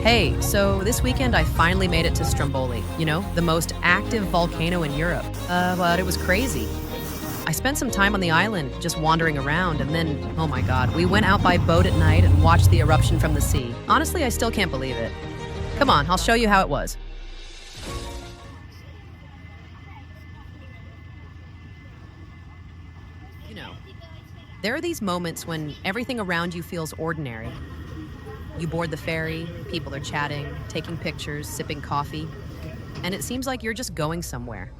Hey, so this weekend I finally made it to Stromboli, the most active volcano in Europe. But it was crazy. I spent some time on the island just wandering around, and then, oh my god, we went out by boat at night and watched the eruption from the sea. Honestly, I still can't believe it. Come on, I'll show you how it was. You know, there are these moments when everything around you feels ordinary. You board the ferry, people are chatting, taking pictures, sipping coffee, and it seems like you're just going somewhere.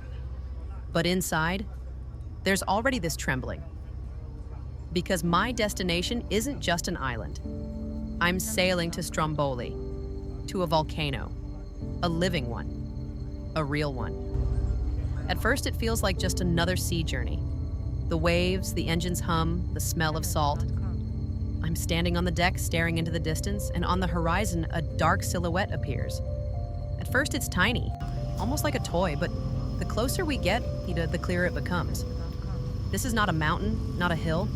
But inside, there's already this trembling. Because my destination isn't just an island. I'm sailing to Stromboli, to a volcano, a living one, a real one. At first, it feels like just another sea journey. The waves, the engine's hum, the smell of salt. I'm standing on the deck staring into the distance, and on the horizon, a dark silhouette appears. At first, it's tiny, almost like a toy, but the closer we get, the clearer it becomes. This is not a mountain, not a hill.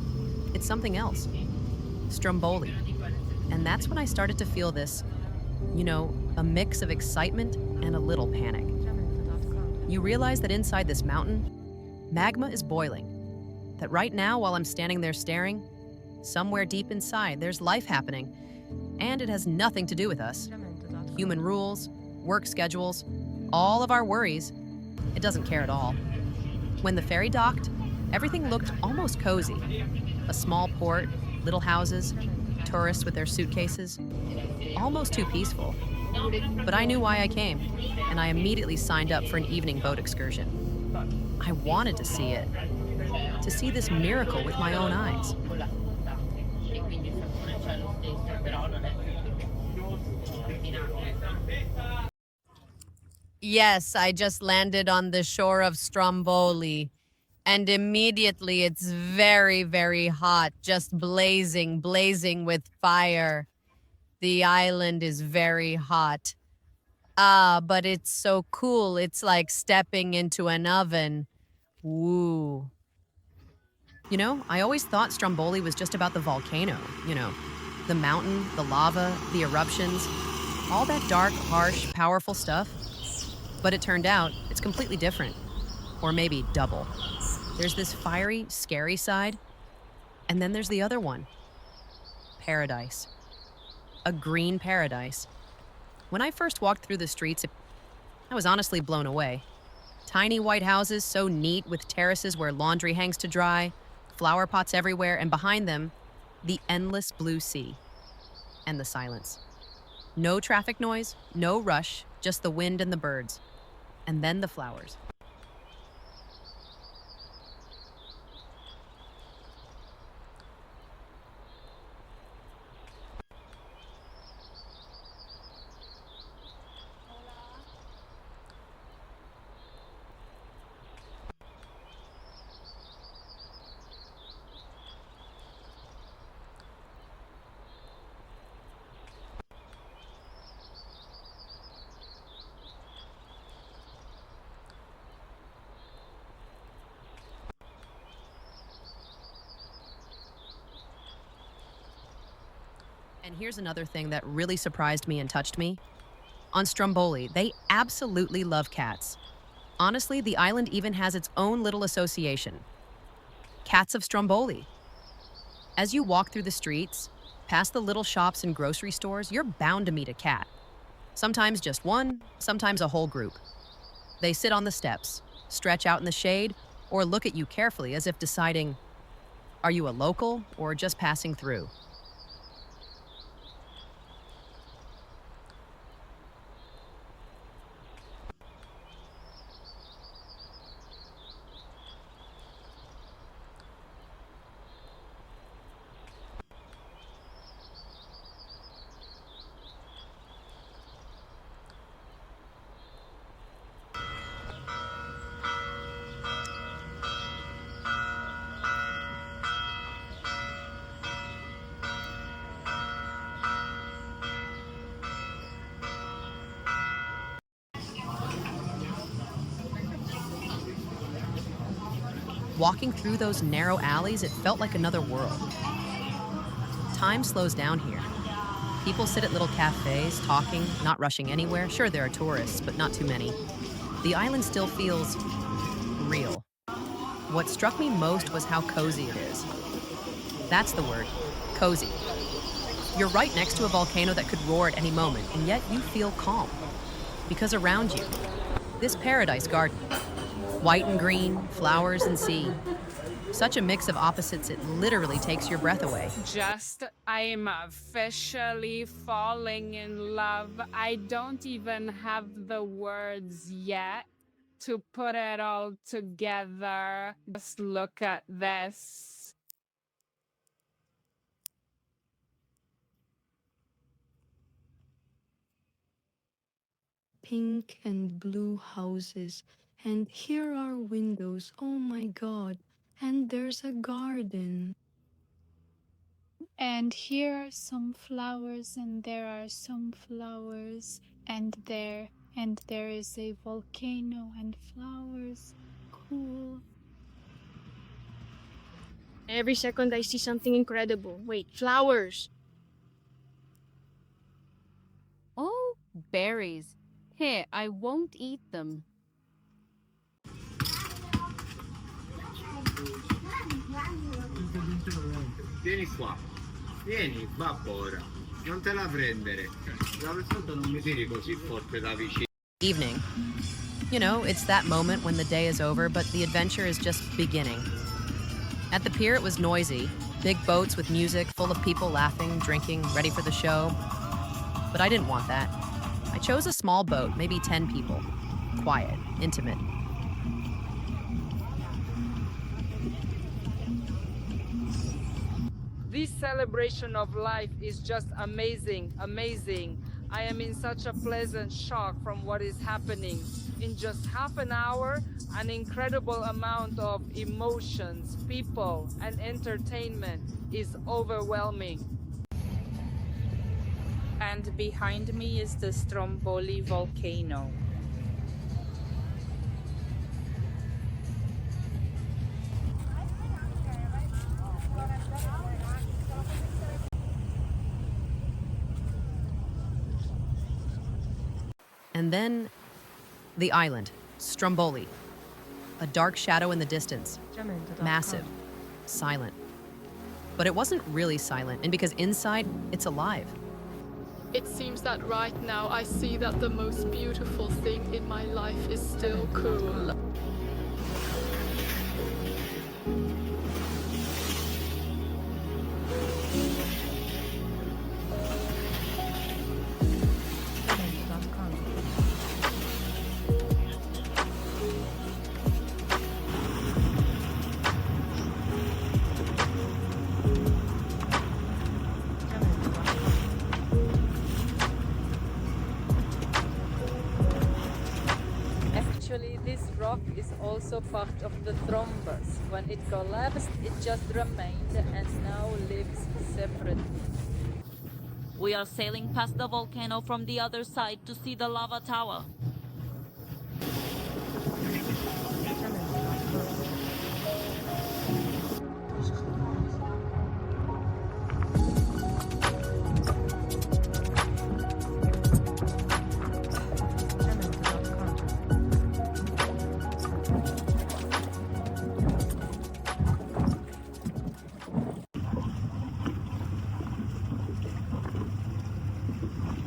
It's something else. Stromboli. And that's when I started to feel this, a mix of excitement and a little panic. You realize that inside this mountain, magma is boiling. That right now, while I'm standing there staring, somewhere deep inside, there's life happening. And it has nothing to do with us. Human rules, work schedules, all of our worries. It doesn't care at all. When the ferry docked, everything looked almost cozy. A small port, little houses, tourists with their suitcases. Almost too peaceful. But I knew why I came, and I immediately signed up for an evening boat excursion. I wanted to see it. To see this miracle with my own eyes. Yes, I just landed on the shore of Stromboli, and immediately it's very, very hot, just blazing with fire. The island is very hot. But it's so cool. It's like stepping into an oven. Woo. I always thought Stromboli was just about the volcano, the mountain, the lava, the eruptions, all that dark, harsh, powerful stuff. But it turned out it's completely different, or maybe double. There's this fiery, scary side, and then there's the other one. Paradise. A green paradise. When I first walked through the streets, I was honestly blown away. Tiny white houses, so neat, with terraces where laundry hangs to dry, flower pots everywhere, and behind them, the endless blue sea. And the silence. No traffic noise, no rush, just the wind and the birds. And then the flowers. And here's another thing that really surprised me and touched me. On Stromboli, they absolutely love cats. Honestly, the island even has its own little association. Cats of Stromboli. As you walk through the streets, past the little shops and grocery stores, you're bound to meet a cat. Sometimes just one, sometimes a whole group. They sit on the steps, stretch out in the shade, or look at you carefully as if deciding, are you a local or just passing through? Walking through those narrow alleys, it felt like another world. Time slows down here. People sit at little cafes, talking, not rushing anywhere. Sure, there are tourists, but not too many. The island still feels real. What struck me most was how cozy it is. That's the word, cozy. You're right next to a volcano that could roar at any moment, and yet you feel calm. Because around you, this paradise garden, white and green, flowers and sea. Such a mix of opposites, it literally takes your breath away. I'm officially falling in love. I don't even have the words yet to put it all together. Just look at this. Pink and blue houses, and here are windows. Oh my god, and there's a garden. And here are some flowers, and there are some flowers, and there is a volcano and flowers. Cool. Every second I see something incredible. Wait, flowers! Oh, berries. Here, I won't eat them. Vieni qua, vieni, va ora, non te la prendere. Da sotto non mi tiri così forte da vicino. Evening. You know, it's that moment when the day is over, but the adventure is just beginning. At the pier, it was noisy. Big boats with music, full of people laughing, drinking, ready for the show. But I didn't want that. I chose a small boat, maybe 10 people. Quiet, intimate. This celebration of life is just amazing, amazing. I am in such a pleasant shock from what is happening. In just half an hour, an incredible amount of emotions, people, and entertainment is overwhelming. And behind me is the Stromboli volcano. And then, the island, Stromboli. A dark shadow in the distance. Massive. Silent. But it wasn't really silent, and because inside, it's alive. It seems that right now I see that the most beautiful thing in my life is still cool. Actually, this rock is also part of the thrombus. When it collapsed, it just remained and now lives separately. We are sailing past the volcano from the other side to see the lava tower.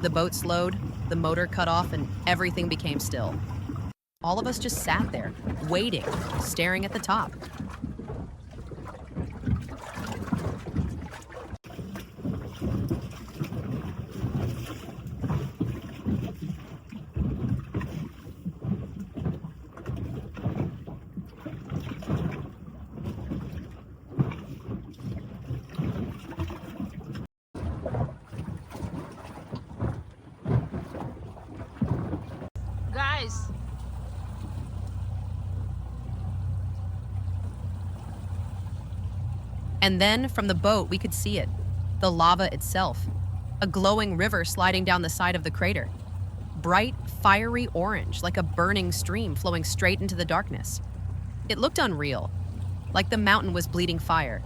The boat slowed, the motor cut off, and everything became still. All of us just sat there, waiting, staring at the top. Guys! And then, from the boat, we could see it. The lava itself. A glowing river sliding down the side of the crater. Bright, fiery orange, like a burning stream flowing straight into the darkness. It looked unreal, like the mountain was bleeding fire.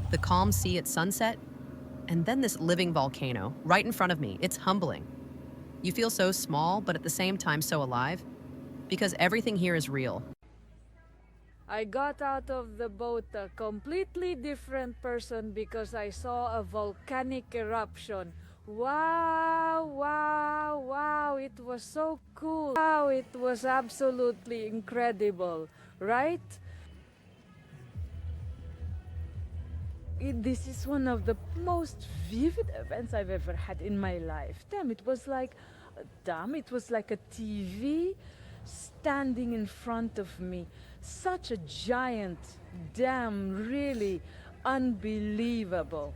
the calm sea at sunset, and then this living volcano right in front of me. It's humbling. You feel so small, but at the same time so alive, because everything here is real. I got out of the boat a completely different person because I saw a volcanic eruption. Wow, wow, wow, it was so cool. Wow, it was absolutely incredible, right? This is one of the most vivid events I've ever had in my life. Damn, it was like a TV standing in front of me. Such a giant, damn, really unbelievable.